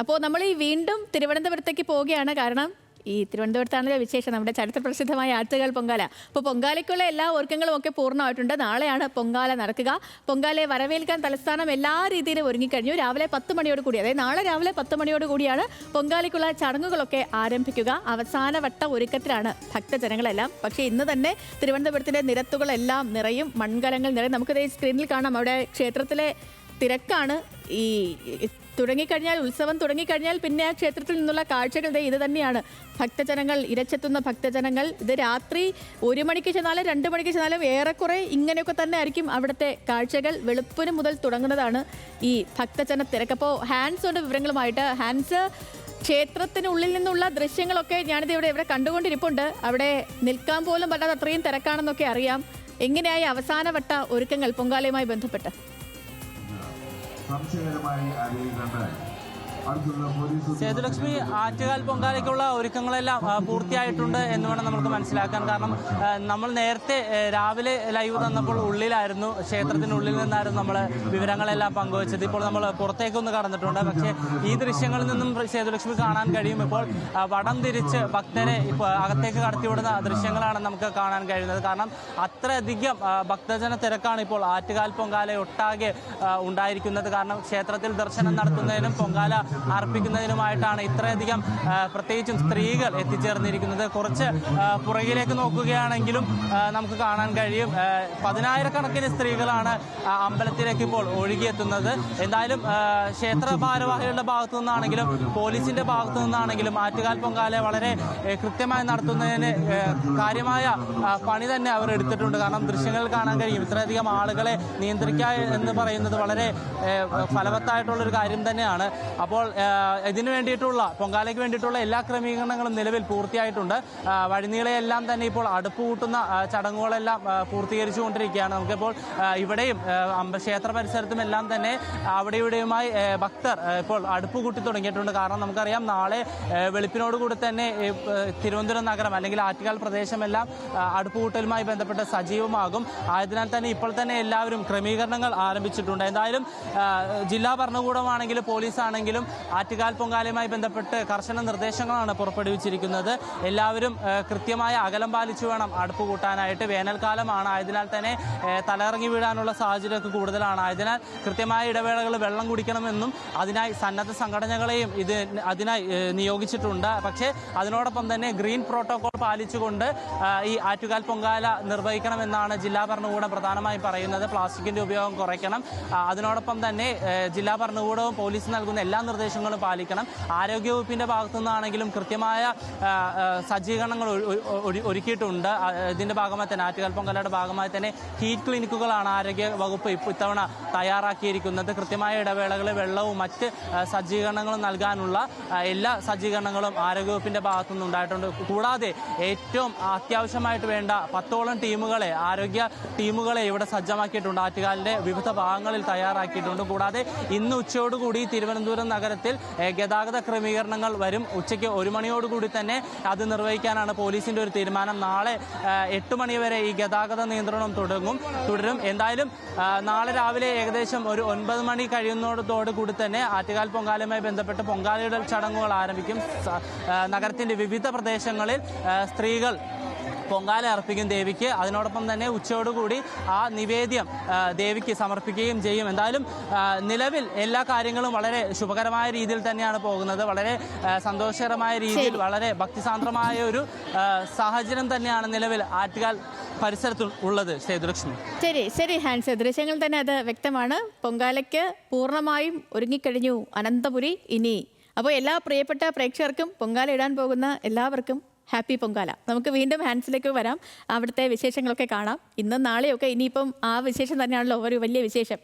അപ്പോൾ നമ്മൾ ഈ വീണ്ടും തിരുവനന്തപുരത്തേക്ക് പോവുകയാണ്. കാരണം ഈ തിരുവനന്തപുരത്താണല്ലോ വിശേഷം, നമ്മുടെ ചരിത്ര പ്രസിദ്ധമായ ആറ്റുകാൽ പൊങ്കാല. അപ്പോൾ പൊങ്കാലയ്ക്കുള്ള എല്ലാ ഒരുക്കങ്ങളും ഒക്കെ പൂർണ്ണമായിട്ടുണ്ട്. നാളെയാണ് പൊങ്കാല നടക്കുക. പൊങ്കാലയെ വരവേൽക്കാൻ തലസ്ഥാനം എല്ലാ രീതിയിലും ഒരുങ്ങിക്കഴിഞ്ഞു. രാവിലെ 10 മണിയോട് കൂടി, അതായത് നാളെ രാവിലെ 10 മണിയോട് കൂടിയാണ് പൊങ്കാലയ്ക്കുള്ള ചടങ്ങുകളൊക്കെ ആരംഭിക്കുക. അവസാനവട്ട ഒരുക്കത്തിലാണ് ഭക്തജനങ്ങളെല്ലാം. പക്ഷേ ഇന്ന് തന്നെ തിരുവനന്തപുരത്തിൻ്റെ നിരത്തുകളെല്ലാം നിറയും, മൺകലങ്ങൾ നിറയും. നമുക്കത് സ്ക്രീനിൽ കാണാം. അവിടെ ക്ഷേത്രത്തിലെ തിരക്കാണ്. ഈ തുടങ്ങിക്കഴിഞ്ഞാൽ, ഉത്സവം തുടങ്ങിക്കഴിഞ്ഞാൽ പിന്നെ ആ ക്ഷേത്രത്തിൽ നിന്നുള്ള കാഴ്ചകൾ ഇത് തന്നെയാണ്. ഭക്തജനങ്ങൾ, ഇരച്ചെത്തുന്ന ഭക്തജനങ്ങൾ. ഇത് രാത്രി 1 മണിക്ക് ചെന്നാലും 2 മണിക്ക് ചെന്നാലും ഏറെക്കുറെ ഇങ്ങനെയൊക്കെ തന്നെ ആയിരിക്കും അവിടുത്തെ കാഴ്ചകൾ. വെളുപ്പിന് മുതൽ തുടങ്ങുന്നതാണ് ഈ ഭക്തജന തിരക്ക്. അപ്പോൾ ഹാൻസുണ്ട് വിവരങ്ങളുമായിട്ട്. ഹാൻസ്, ക്ഷേത്രത്തിനുള്ളിൽ നിന്നുള്ള ദൃശ്യങ്ങളൊക്കെ ഞാനിത് ഇവിടെ കണ്ടുകൊണ്ടിരിപ്പുണ്ട്. അവിടെ നിൽക്കാൻ പോലും പറ്റാത്ത അത്രയും തിരക്കാണെന്നൊക്കെ അറിയാം. എങ്ങനെയായി അവസാനവട്ട ഒരുക്കങ്ങൾ പൊങ്കാലയുമായി ബന്ധപ്പെട്ട്? സംശയകരമായി ആരെയും സേതുലക്ഷ്മി, ആറ്റുകാൽ പൊങ്കാലയ്ക്കുള്ള ഒരുക്കങ്ങളെല്ലാം പൂർത്തിയായിട്ടുണ്ട് എന്ന് വേണം നമുക്ക് മനസ്സിലാക്കാൻ. കാരണം നമ്മൾ നേരത്തെ രാവിലെ ലൈവ് തന്നപ്പോൾ ഉള്ളിലായിരുന്നു, ക്ഷേത്രത്തിനുള്ളിൽ നിന്നായിരുന്നു നമ്മൾ വിവരങ്ങളെല്ലാം പങ്കുവച്ചത്. ഇപ്പോൾ നമ്മൾ പുറത്തേക്കൊന്ന് കടന്നിട്ടുണ്ട്. പക്ഷേ ഈ ദൃശ്യങ്ങളിൽ നിന്നും സേതുലക്ഷ്മി കാണാൻ കഴിയും. ഇപ്പോൾ വടം തിരിച്ച് ഭക്തരെ ഇപ്പോൾ അകത്തേക്ക് കടത്തിവിടുന്ന ദൃശ്യങ്ങളാണ് നമുക്ക് കാണാൻ കഴിയുന്നത്. കാരണം അത്രയധികം ഭക്തജന തിരക്കാണ് ഇപ്പോൾ ആറ്റുകാൽ പൊങ്കാല ഒട്ടാകെ ഉണ്ടായിരിക്കുന്നത്. കാരണം ക്ഷേത്രത്തിൽ ദർശനം നടത്തുന്നതിനും പൊങ്കാല അർപ്പിക്കുന്നതിനുമായിട്ടാണ് ഇത്രയധികം പ്രത്യേകിച്ചും സ്ത്രീകൾ എത്തിച്ചേർന്നിരിക്കുന്നത്. കുറച്ച് പുറകിലേക്ക് നോക്കുകയാണെങ്കിലും നമുക്ക് കാണാൻ കഴിയും 10,000-കണക്കിന് സ്ത്രീകളാണ് അമ്പലത്തിലേക്ക് ഇപ്പോൾ ഒഴുകിയെത്തുന്നത്. എന്തായാലും ക്ഷേത്ര ഭാരവാഹികളുടെ ഭാഗത്തു നിന്നാണെങ്കിലും പോലീസിന്റെ ഭാഗത്തു നിന്നാണെങ്കിലും ആറ്റുകാൽ പൊങ്കാല വളരെ കൃത്യമായി നടത്തുന്നതിന് കാര്യമായ പണി തന്നെ അവർ എടുത്തിട്ടുണ്ട്. കാരണം ദൃശ്യങ്ങൾ കാണാൻ കഴിയും. ഇത്രയധികം ആളുകളെ നിയന്ത്രിക്കുക എന്ന് പറയുന്നത് വളരെ ഫലവത്തായിട്ടുള്ളൊരു കാര്യം തന്നെയാണ്. അപ്പോൾ ഇതിനു വേണ്ടിയിട്ടുള്ള പൊങ്കാലയ്ക്ക് വേണ്ടിയിട്ടുള്ള എല്ലാ ക്രമീകരണങ്ങളും നിലവിൽ പൂർത്തിയായിട്ടുണ്ട്. വഴിനീളെല്ലാം തന്നെ ഇപ്പോൾ അടുപ്പ് കൂട്ടുന്ന ചടങ്ങുകളെല്ലാം പൂർത്തീകരിച്ചുകൊണ്ടിരിക്കുകയാണ്. നമുക്കിപ്പോൾ ഇവിടെയും ക്ഷേത്ര പരിസരത്തും എല്ലാം തന്നെ അവിടെ ഇവിടെയുമായി ഭക്തർ ഇപ്പോൾ അടുപ്പ് കൂട്ടി തുടങ്ങിയിട്ടുണ്ട്. കാരണം നമുക്കറിയാം നാളെ വെളുപ്പിനോടുകൂടി തന്നെ തിരുവനന്തപുരം നഗരം അല്ലെങ്കിൽ ആറ്റുകാൽ പ്രദേശമെല്ലാം അടുപ്പ് കൂട്ടലുമായി ബന്ധപ്പെട്ട് സജീവമാകും. ആയതിനാൽ തന്നെ ഇപ്പോൾ തന്നെ എല്ലാവരും ക്രമീകരണങ്ങൾ ആരംഭിച്ചിട്ടുണ്ട്. എന്തായാലും ജില്ലാ ഭരണകൂടമാണെങ്കിലും പോലീസാണെങ്കിലും ആറ്റുകാൽ പൊങ്കാലയുമായി ബന്ധപ്പെട്ട് കർശന നിർദ്ദേശങ്ങളാണ് പുറപ്പെടുവിച്ചിരിക്കുന്നത്. എല്ലാവരും കൃത്യമായ അകലം പാലിച്ചു വേണം അടുപ്പ് കൂട്ടാനായിട്ട്. വേനൽക്കാലമാണ്, ആയതിനാൽ തന്നെ തലയിറങ്ങി വീഴാനുള്ള സാഹചര്യമൊക്കെ കൂടുതലാണ്. ആയതിനാൽ കൃത്യമായ ഇടവേളകൾ വെള്ളം കുടിക്കണമെന്നും അതിനായി സന്നദ്ധ സംഘടനകളെയും അതിനായി നിയോഗിച്ചിട്ടുണ്ട്. പക്ഷേ അതിനോടൊപ്പം തന്നെ ഗ്രീൻ പ്രോട്ടോകോൾ പാലിച്ചുകൊണ്ട് ഈ ആറ്റുകാൽ പൊങ്കാല നിർവഹിക്കണമെന്നാണ് ജില്ലാ ഭരണകൂടം പ്രധാനമായും പറയുന്നത്. പ്ലാസ്റ്റിക്കിന്റെ ഉപയോഗം കുറയ്ക്കണം. അതിനോടൊപ്പം തന്നെ ജില്ലാ ഭരണകൂടവും പോലീസ് നൽകുന്ന എല്ലാ നിർദ്ദേശങ്ങളും പാലിക്കണം. ആരോഗ്യവകുപ്പിന്റെ ഭാഗത്തു നിന്നാണെങ്കിലും കൃത്യമായ സജ്ജീകരണങ്ങൾ ഒരുക്കിയിട്ടുണ്ട്. ഇതിന്റെ ഭാഗമായി തന്നെ ആറ്റുകാൽ പൊങ്കാലയുടെ ഭാഗമായി തന്നെ ഹീറ്റ് ക്ലിനിക്കുകളാണ് ആരോഗ്യ വകുപ്പ് ഇത്തവണ തയ്യാറാക്കിയിരിക്കുന്നത്. കൃത്യമായ ഇടവേളകളിൽ വെള്ളവും മറ്റ് സജ്ജീകരണങ്ങളും നൽകാനുള്ള എല്ലാ സജ്ജീകരണങ്ങളും ആരോഗ്യവകുപ്പിന്റെ ഭാഗത്തു നിന്നുണ്ടായിട്ടുണ്ട്. കൂടാതെ ഏറ്റവും അത്യാവശ്യമായിട്ട് വേണ്ട 10ഓളം ടീമുകളെ, ആരോഗ്യ ടീമുകളെ ഇവിടെ സജ്ജമാക്കിയിട്ടുണ്ട്. ആറ്റുകാലിന്റെ വിവിധ ഭാഗങ്ങളിൽ തയ്യാറാക്കിയിട്ടുണ്ട്. കൂടാതെ ഇന്ന് ഉച്ചയോടുകൂടി തിരുവനന്തപുരം നഗരത്തിൽ ഗതാഗത ക്രമീകരണങ്ങൾ വരും. ഉച്ചയ്ക്ക് 1 മണിയോടുകൂടി തന്നെ അത് നിർവഹിക്കാനാണ് പോലീസിന്റെ ഒരു തീരുമാനം. നാളെ 8 മണി വരെ ഈ ഗതാഗത നിയന്ത്രണം തുടരും. എന്തായാലും നാളെ രാവിലെ ഏകദേശം ഒരു 9 മണി കഴിയുന്നതോടുകൂടി തന്നെ ആറ്റുകാൽ പൊങ്കാലയുമായി ബന്ധപ്പെട്ട് പൊങ്കാലയുടെ ചടങ്ങുകൾ ആരംഭിക്കും. നഗരത്തിന്റെ വിവിധ പ്രദേശങ്ങളിൽ സ്ത്രീകൾ പൊങ്കാല അർപ്പിക്കും ദേവിക്ക്. അതിനോടൊപ്പം തന്നെ ഉച്ചയോടുകൂടി ആ നിവേദ്യം ദേവിക്ക് സമർപ്പിക്കുകയും ചെയ്യും. എന്തായാലും നിലവിൽ എല്ലാ കാര്യങ്ങളും വളരെ ശുഭകരമായ രീതിയിൽ തന്നെയാണ് പോകുന്നത്. വളരെ സന്തോഷകരമായ രീതിയിൽ വളരെ ഭക്തിസാന്ദ്രമായ ഒരു സാഹചര്യം തന്നെയാണ് നിലവിൽ ആറ്റുകാൽ പരിസരത്ത് ഉള്ളത്. സേതുലക്ഷ്മി, ശരി ഹാൻസ്, ദൃശ്യങ്ങൾ തന്നെ അത് വ്യക്തമാണ്. പൊങ്കാലയ്ക്ക് പൂർണ്ണമായും ഒരുങ്ങിക്കഴിഞ്ഞു അനന്തപുരി. ഇനി അപ്പോൾ എല്ലാ പ്രിയപ്പെട്ട പ്രേക്ഷകർക്കും, പൊങ്കാല ഇടാൻ പോകുന്ന എല്ലാവർക്കും ഹാപ്പി പൊങ്കാല. നമുക്ക് വീണ്ടും ഹാൻസിലേക്ക് വരാം. അവിടുത്തെ വിശേഷങ്ങളൊക്കെ കാണാം. ഇന്നും നാളെയൊക്കെ ഇനിയിപ്പം ആ വിശേഷം തന്നെയാണല്ലോ ഒരു വലിയ വിശേഷം.